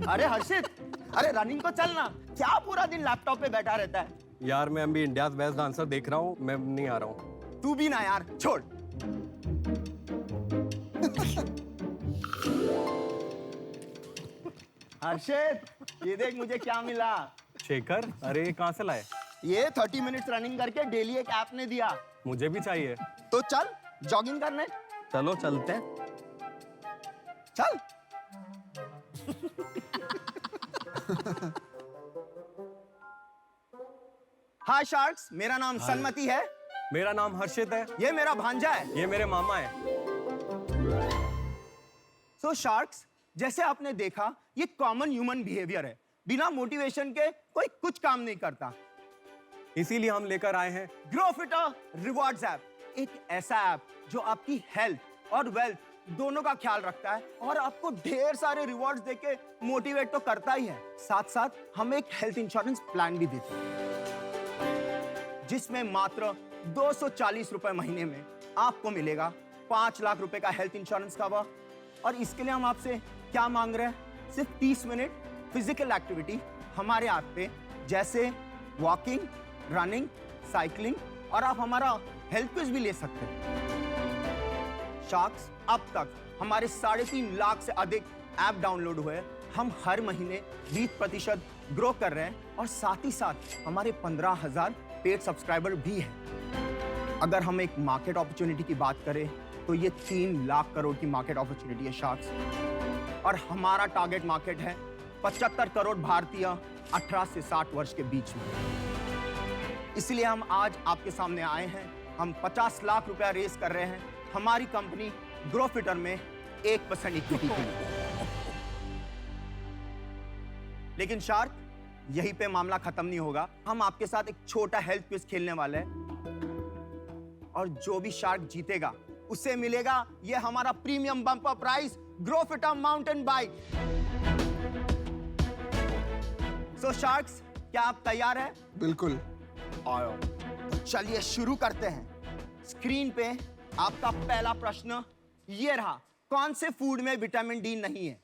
अरे हर्षित, अरे रनिंग को चलना, क्या पूरा दिन लैपटॉप पे बैठा रहता है? यार मैं अभी इंडिया बेस्ट डांसर देख रहा हूँ, मैं नहीं आ रहा हूँ। तू भी ना यार, छोड़। हर्षित, ये देख मुझे क्या मिला। शेखर, अरे कहाँ से लाए? ये 30 मिनट्स रनिंग करके डेली एक ऐप ने दिया। मुझे भी चाहिए। तो चल जॉगिंग करने। चलो चलते हैं। चल। हाय शार्क्स, मेरा नाम सन्मति है। मेरा नाम हर्षित है। ये मेरा भांजा है। ये मेरे मामा है। सो शार्क्स, जैसे आपने देखा, ये कॉमन ह्यूमन बिहेवियर है। बिना मोटिवेशन के कोई कुछ काम नहीं करता। इसीलिए हम लेकर आए हैं ग्रोफिटर रिवॉर्ड्स ऐप, एक ऐसा ऐप जो आपकी हेल्थ और वेल्थ दोनों का ख्याल रखता है और आपको ढेर सारे रिवॉर्ड्स देके मोटिवेट तो करता ही है, साथ साथ हम एक हेल्थ इंश्योरेंस प्लान भी देते हैं जिसमें मात्र 240 रुपए महीने में आपको मिलेगा 5 लाख रुपए का हेल्थ इंश्योरेंस कवर। और इसके लिए हम आपसे क्या मांग रहे हैं? सिर्फ 30 मिनट फिजिकल एक्टिविटी हमारे ऐप पे, जैसे वॉकिंग, रनिंग, साइकिलिंग, और आप हमारा हेल्थ क्विज भी ले सकते हैं। शार्क्स, अब तक हमारे 3.5 लाख से अधिक ऐप डाउनलोड हुए। हम हर महीने 20% ग्रो कर रहे हैं और साथ ही साथ हमारे 15,000 पेड सब्सक्राइबर भी हैं। अगर हम एक मार्केट अपॉर्चुनिटी की बात करें तो ये 3 लाख करोड़ की मार्केट अपॉर्चुनिटी है शार्क्स, और हमारा टारगेट मार्केट है 75 करोड़ भारतीय 18 से 60 वर्ष के बीच में। इसलिए हम आज आपके सामने आए हैं। हम 50 लाख रुपया रेस कर रहे हैं हमारी कंपनी ग्रोफिटर में 1% इक्विटी के लिए। लेकिन शार्क, यहीं पे मामला खत्म नहीं होगा। हम आपके साथ एक छोटा हेल्थ क्विज खेलने वाले हैं और जो भी शार्क जीतेगा उसे मिलेगा ये हमारा premium bumper prize, Grofitter mountain bike. So sharks, क्या आप तैयार हैं? बिल्कुल। आओ, तो चलिए शुरू करते हैं। स्क्रीन पे आपका पहला प्रश्न ये रहा, कौन से फूड में विटामिन डी नहीं है?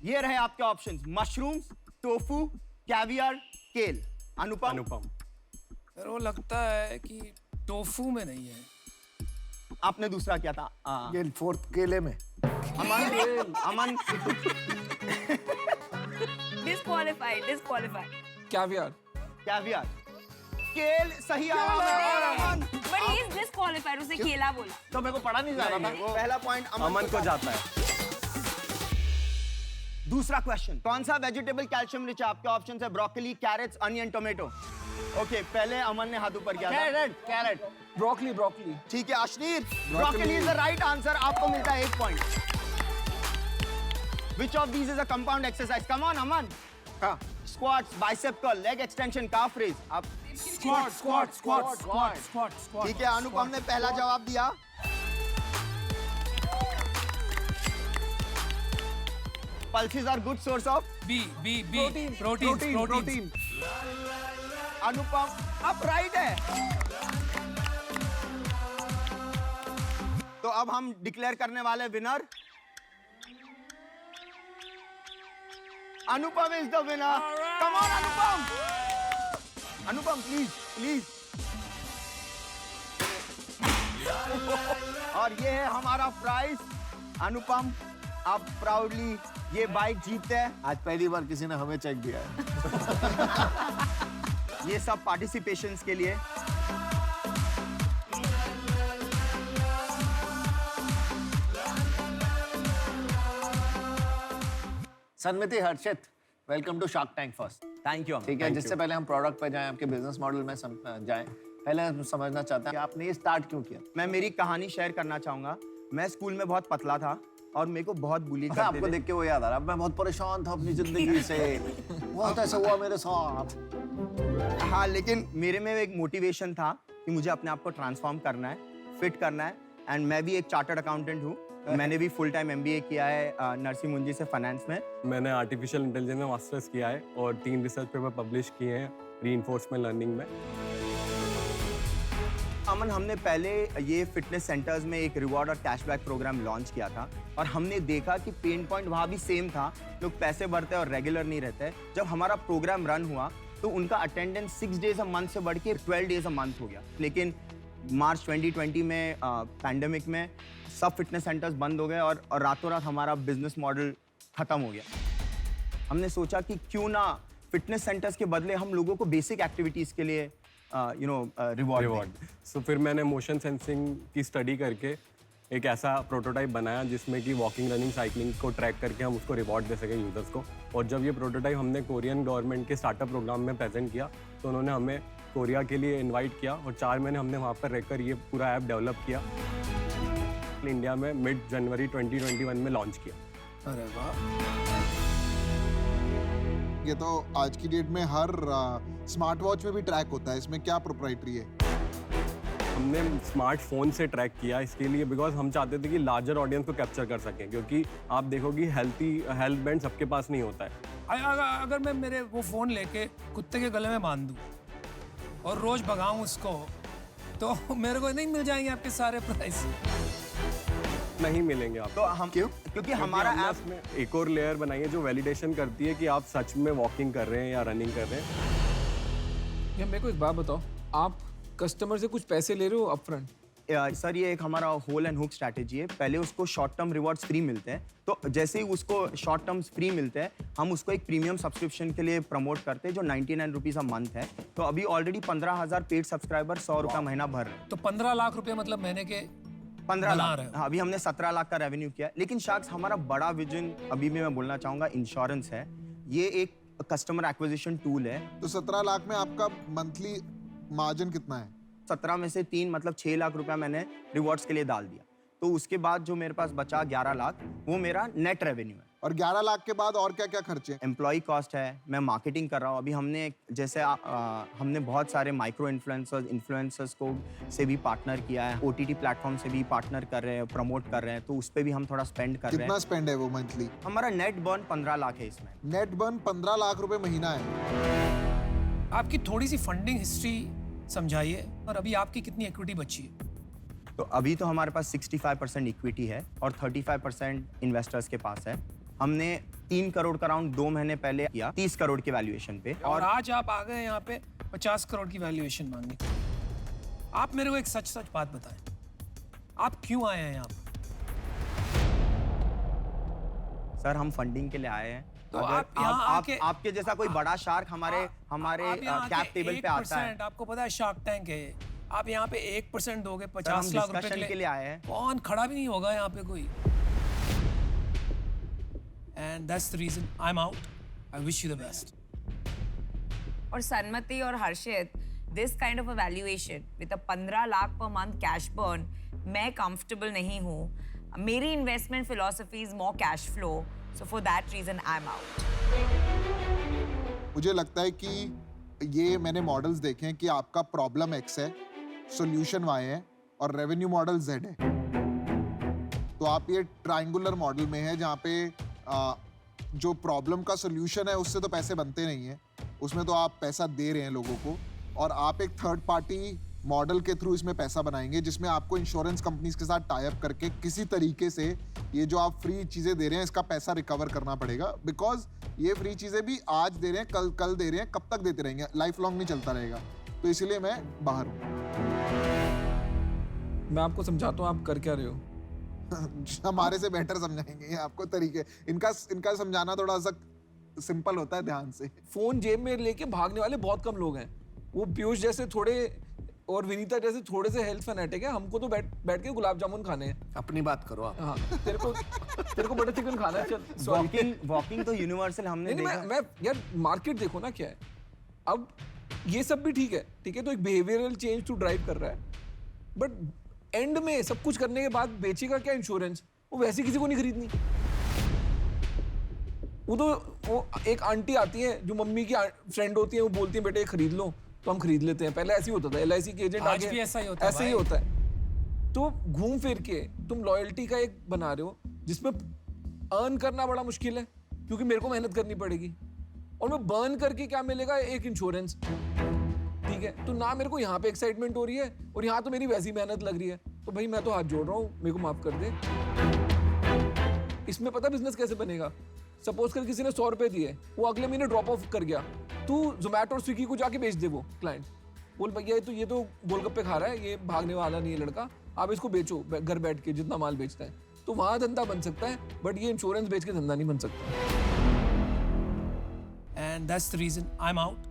ये रहे आपके ऑप्शंस, मशरूम्स, टोफू, कैवियर, केल। अनुपम? अनुपम। सर वो लगता है कि टोफू में नहीं है। आपने दूसरा क्या था? ये फोर्थ केले में। अमन? अमन? डिस्क्वालिफाइड। कैवियर। कैवियर। केल सही आवाज है और अमन, बट ही इज डिस्क्वालिफाइड, उसे केला बोला। तो मेरे को पढ़ा नहीं जा रहा था। पहला पॉइंट अमन को जाता है। दूसरा क्वेश्चन, कौन सा वेजिटेबल कैल्शियम रिच है? आपके ऑप्शन है broccoli, carrots, onion, tomato. Okay, पहले अमन ने हाथ ऊपर किया था। कैरेट। ब्रोकली। ठीक है Ashneer, broccoli is the right answer. आपको मिलता है 1 point. Which of these is a compound exercise? Come on, Aman. Squats, bicep curl, leg extension, calf raise. आप स्क्वाट। ठीक है, अनुपम ने पहला जवाब दिया। Pulses are good source of B protein. Anupam अब राइट है। तो अब हम डिक्लेयर करने वाले winner. Anupam is the winner. Come on Anupam. Anupam please. और ये है हमारा प्राइस। अनुपम, आप प्राउडली ये बाइक जीतते हैं। आज पहली बार किसी ने हमें चेक दिया है। ये सब पार्टिसिपेशंस के लिए। Sanmati, Harshit, welcome to shark tank first. Thank you. ठीक है, जिससे पहले हम प्रोडक्ट पे जाएं, आपके बिजनेस मॉडल में जाएं, पहले हम समझना चाहते हैं कि आपने ये स्टार्ट क्यों किया। मैं मेरी कहानी शेयर करना चाहूंगा। मैं स्कूल में बहुत पतला था और मेरे को बहुत बुली करते आपको थे। देख के वो याद आ रहा है, मैं बहुत परेशान था अपनी जिंदगी से, बहुत ऐसा हुआ मेरे साथ। हाँ, लेकिन मेरे में एक मोटिवेशन था कि मुझे अपने आप को ट्रांसफॉर्म करना है, फिट करना है। एंड मैं भी एक चार्टर्ड अकाउंटेंट हूँ। मैंने भी फुल टाइम MBA किया है नरसिंह मुंजी से फाइनेंस में। मैंने आर्टिफिशियल इंटेलिजेंस में मास्टर्स किया है और 3 रिसर्च पेपर पब्लिश किए हैं रीइंफोर्समेंट लर्निंग में। अमन, हमने पहले ये फिटनेस सेंटर्स में एक रिवॉर्ड और कैशबैक प्रोग्राम लॉन्च किया था और हमने देखा कि पेन पॉइंट वहाँ भी सेम था, लोग पैसे भरते और रेगुलर नहीं रहते। जब हमारा प्रोग्राम रन हुआ तो उनका अटेंडेंस 6 डेज अ मंथ से बढ़ के 12 डेज अ मंथ हो गया। लेकिन मार्च 2020 में पैंडेमिक में सब फिटनेस सेंटर्स बंद हो गए और रातों रात हमारा बिजनेस मॉडल खत्म हो गया। हमने सोचा कि क्यों ना फिटनेस सेंटर्स के बदले हम लोगों को बेसिक एक्टिविटीज़ के लिए रिवॉर्ड। सो फिर मैंने मोशन सेंसिंग की स्टडी करके एक ऐसा प्रोटोटाइप बनाया जिसमें कि वॉकिंग, रनिंग, साइकिलिंग को ट्रैक करके हम उसको रिवॉर्ड दे सकें यूज़र्स को। और जब ये प्रोटोटाइप हमने कोरियन गवर्नमेंट के स्टार्टअप प्रोग्राम में प्रेजेंट किया तो उन्होंने हमें कोरिया के लिए इनवाइट किया और 4 महीने हमने वहाँ पर रहकर ये पूरा ऐप डेवलप किया। इंडिया में मिड जनवरी 2021 में लॉन्च किया। अरे वाह, ये तो आज की डेट में हर स्मार्ट वॉच में भी ट्रैक होता है, इसमें क्या प्रोप्राइटरी है? हमने स्मार्टफोन से ट्रैक किया इसके लिए बिकॉज हम चाहते थे कि लार्जर ऑडियंस को कैप्चर कर सकें, क्योंकि आप देखोगे हेल्थ बैंड सबके पास नहीं होता है। अगर मैं मेरे वो फोन लेके कुत्ते के गले में बांध दूं और रोज भगाऊं उसको तो मेरे को नहीं मिल जाएंगे आपके सारे प्राइस? नहीं मिलेंगे आप। तो हम क्योंकि हमारा हमने ऐप इसमें एक और लेयर बनाई है जो वैलिडेशन करती है कि आप सच में वॉकिंग कर रहे हैं या रनिंग कर रहे हैं। ये मेरे को एक बात बताओ, आप कस्टमर से कुछ पैसे ले रहे हो अपफ्रंट? सर ये एक हमारा होल एंड हुक स्ट्रैटेजी है। पहले उसको शॉर्ट टर्म रिवॉर्ड्स फ्री मिलते हैं, तो जैसे ही उसको शॉर्ट टर्म्स फ्री मिलते हैं हम उसको एक प्रीमियम सब्सक्रिप्शन के लिए प्रमोट करते हैं जो 99 रुपीज़ अ मंथ है। तो अभी ऑलरेडी 15,000 पेड सब्सक्राइबर 100 रुपये महीना भर रहे हैं। तो 15 लाख रुपए मतलब महीने के 15 बना लाख। रहे हो। हाँ, अभी हमने 17 लाख का रेवेन्यू किया। लेकिन शार्क्स हमारा बड़ा विजन अभी भी मैं बोलना चाहूँगा इंश्योरेंस है। ये एक कस्टमर एक्विजिशन टूल है। तो 17 लाख में आपका मंथली मार्जिन कितना है? 17 में से 3 मतलब 6 लाख रुपया मैंने रिवॉर्ड्स के लिए डाल दिया। तो उसके बाद जो मेरे पास बचा 11 लाख वो मेरा नेट रेवेन्यू है। और 11 लाख के बाद और क्या क्या खर्चे? एम्प्लॉय कॉस्ट है, मैं मार्केटिंग कर रहा हूँ। अभी हमने जैसे हमने बहुत सारे माइक्रो इन्फ्लुएंसर्स को से भी पार्टनर किया है, OTT प्लेटफॉर्म से भी पार्टनर कर रहे हैं, प्रमोट कर रहे हैं, तो उस पर भी हम थोड़ा स्पेंड कर रहे कितना हैं। स्पेंड है वो मंथली? हमारा नेट बर्न 15 लाख है इसमें। नेट बर्न 15 लाख रुपए महीना है। आपकी थोड़ी सी फंडिंग हिस्ट्री समझाइए और अभी आपकी कितनी इक्विटी बची है? तो अभी तो हमारे पास 65% इक्विटी है और 35% इन्वेस्टर्स के पास है। हमने 3 करोड़ का राउंड 2 महीने पहले किया 30 करोड़ के वैल्यूएशन पे। और आज आप आ गए यहाँ पे 50 करोड़ की वैल्यूएशन मांगने के लिए। आप मेरे को एक सच सच बात बताएं, आप क्यों आए हैं यहाँ पे? सर हम फंडिंग के लिए आए हैं। तो अगर आप यहाँ आके- आपके जैसा कोई बड़ा शार्क हमारे आप यहाँ कैप आके टेबल पे आता है। 1%, आपको पता है शार्क टैंक है, आप यहाँ पे 1% दोगे सर, 50 हम लाख रुपए डिस्कशन के लिए आए हैं। कौन खड़ा भी नहीं होगा यहाँ पे कोई। And that's the reason I am out. I wish you the best. और सन्मति और Harshit, this kind of a valuation with a 15 lakh per month cash burn मैं कंफर्टेबल नहीं हूँ। मेरी investment philosophy is more cash flow, so for that reason I am out. मुझे लगता है कि ये मैंने मॉडल्स देखे हैं कि आपका प्रॉब्लम X है, सॉल्यूशन Y है और रेवेन्यू मॉडल Z है। तो आप ये ट्रायंगुलर मॉडल में है जहाँ पे जो प्रॉब्लम का सॉल्यूशन है उससे तो पैसे बनते नहीं है, उसमें तो आप पैसा दे रहे हैं लोगों को, और आप एक थर्ड पार्टी मॉडल के थ्रू इसमें पैसा बनाएंगे जिसमें आपको इंश्योरेंस कंपनीज के साथ टाई अप करके किसी तरीके से ये जो आप फ्री चीज़ें दे रहे हैं इसका पैसा रिकवर करना पड़ेगा। बिकॉज ये फ्री चीज़ें भी आज दे रहे हैं, कल दे रहे हैं, कब तक देते रहेंगे? लाइफ लॉन्ग नहीं चलता रहेगा। तो इसीलिए मैं बाहर हूँ। मैं आपको समझाता हूँ आप कर क्या रहे हो। हमारे से बेटर समझाएंगे ये आपको तरीके। इनका समझाना थोड़ा सा सिंपल होता है ध्यान से। फोन जेब में लेके भागने वाले बहुत कम लोग हैं। वो पीयूष जैसे थोड़े और विनीता जैसे थोड़े से हेल्थ फैनेटिक है। हमको तो बैठ के गुलाब जामुन खाने हैं। अपनी बात करो आप। हाँ, तेरे को बटर चिकन खाना है। चल वॉकिंग तो यूनिवर्सल हमने नहीं, देखा। मैं यार मार्केट देखो ना क्या है। अब ये सब भी ठीक है, तो एक बिहेवियरल चेंज टू ड्राइव कर रहा है, बट एंड में सब कुछ करने के बाद बेचेगा क्या इंश्योरेंस? वो वैसे किसी को नहीं खरीदनी। वो एक आंटी आती है जो मम्मी की फ्रेंड होती है, वो बोलती है बेटे खरीद लो, तो हम खरीद लेते हैं। पहले ऐसे ही होता था, LIC के एजेंट आज भी ऐसा ही होता है ऐसे ही भाई। होता है। तो घूम फिर के तुम लॉयल्टी का एक बना रहे हो जिसमें अर्न करना बड़ा मुश्किल है, क्योंकि मेरे को मेहनत करनी पड़ेगी, और मैं बर्न करके क्या मिलेगा? एक इंश्योरेंस। ठीक ठीक है, तो ना मेरे को यहाँ पे एक्साइटमेंट हो रही है और यहाँ तो मेरी वैसी मेहनत लग रही है, तो भाई मैं तो हाथ जोड़ रहा हूँ, मेरे को माफ कर दे। इसमें पता बिजनेस कैसे बनेगा? सपोज कर किसी ने 100 रुपए दिए, वो अगले महीने ड्रॉप ऑफ कर गया, तू जोमेटो और स्विगी को जाके बेच दे, वो क्लाइंट बोल भैया ये तो गोलगप्पे खा रहा है, ये भागने वाला नहीं है लड़का, आप इसको बेचो घर बैठ के जितना माल बेचता है, तो वहां धंधा बन सकता है, बट ये इंश्योरेंस बेच के धंधा नहीं बन सकता। And that's the reason I'm out.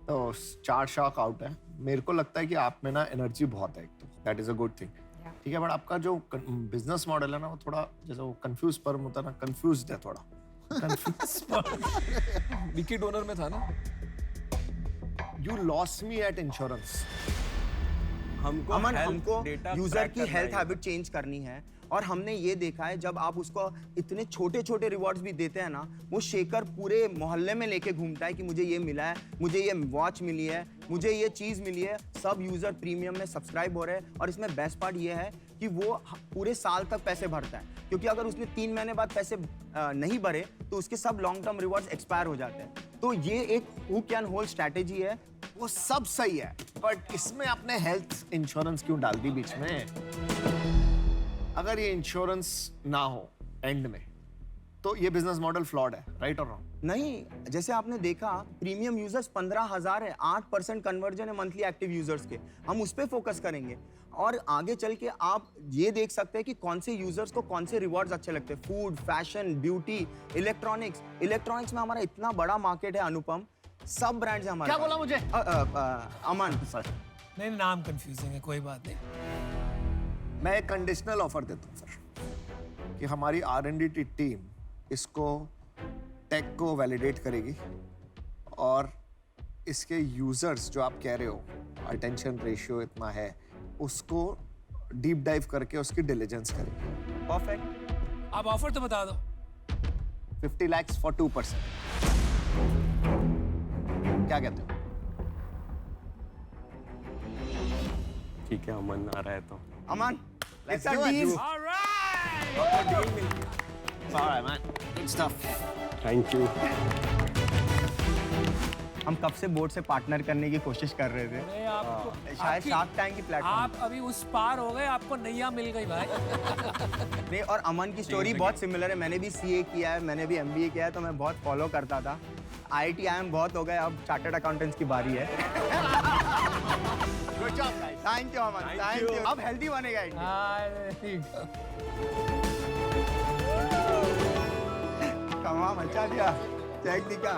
तो चार शार्क आउट है। मेरे को लगता है कि आप में ना एनर्जी बहुत है, एक तो that is a good thing, ठीक है, बट आपका जो बिजनेस मॉडल है ना वो थोड़ा जैसे वो कंफ्यूज पर्म होता है ना, कंफ्यूज्ड है थोड़ा। विकी डोनर में था ना। You lost me at insurance. हमको अमन, health हमको data यूजर track की करना हेल्थ है। हैबिट चेंज करनी है, और हमने ये देखा है जब आप उसको इतने छोटे छोटे रिवॉर्ड्स भी देते हैं ना, वो शेखर पूरे मोहल्ले में लेके घूमता है कि मुझे ये मिला है, मुझे ये वॉच मिली है, मुझे ये चीज़ मिली है। सब यूजर प्रीमियम में सब्सक्राइब हो रहे हैं, और इसमें बेस्ट पार्ट ये है कि वो पूरे साल तक पैसे भरता है, क्योंकि अगर उसने 3 महीने बाद पैसे नहीं भरे तो उसके सब लॉन्ग टर्म रिवॉर्ड्स एक्सपायर हो जाते हैं। तो ये एक हुक एंड होल्ड स्ट्रैटेजी है। वो सब सही है, बट इसमें आपने हेल्थ इंश्योरेंस क्यों डाल दी बीच में? अगर ये इंश्योरेंस ना हो एंड में, तो ये बिजनेस मॉडल फ्लॉड है, राइट और रॉन्ग? नहीं, जैसे आपने देखा प्रीमियम यूजर्स 15,000 है, 8% कन्वर्जन है मंथली एक्टिव यूजर्स के। हम उस पर फोकस करेंगे, और आगे चल के आप ये देख सकते हैं कि कौन से यूजर्स को कौन से रिवॉर्ड्स अच्छे लगते हैं। फूड, फैशन, ब्यूटी, इलेक्ट्रॉनिक्स में हमारा इतना बड़ा मार्केट है अनुपम, सब ब्रांड्स हैं हमारे क्या पास। बोला मुझे? अमन नहीं, नाम कंफ्यूजिंग है, कोई बात नहीं। मैं एक कंडीशनल ऑफर देता हूँ सर, कि हमारी R&D की टीम इसको टेक को वैलिडेट करेगी, और इसके यूजर्स जो आप कह रहे हो अटेंशन रेशियो इतना है, उसको डीप डाइव करके उसकी डिलीजेंस करेगी। परफेक्ट। आप ऑफर तो बता दो। 50 lakhs for 2%। क्या कहते हो? ठीक है, अमन आ रहा है तो अमन, Let's it's a do it. deal. Alright man, good stuff. Thank you. हम कब से बोर्ड से पार्टनर करने की कोशिश कर रहे थे, अरे आपको शायद शार्क टैंक की प्लेटफॉर्म। आप अभी उस पार हो गए, आपको नैया मिल गई भाई। नहीं, और अमन की स्टोरी बहुत सिमिलर है। मैंने भी CA किया है, मैंने भी MBA किया है, तो मैं बहुत फॉलो करता था। IIT IIM बहुत हो गए, अब चार्टर्ड अकाउंटेंट्स की बारी है। Good job guys. Thank you Aman, thank you. अब हेल्दी बनेगा इंडिया। कमा मचा दिया, चेक दिखा।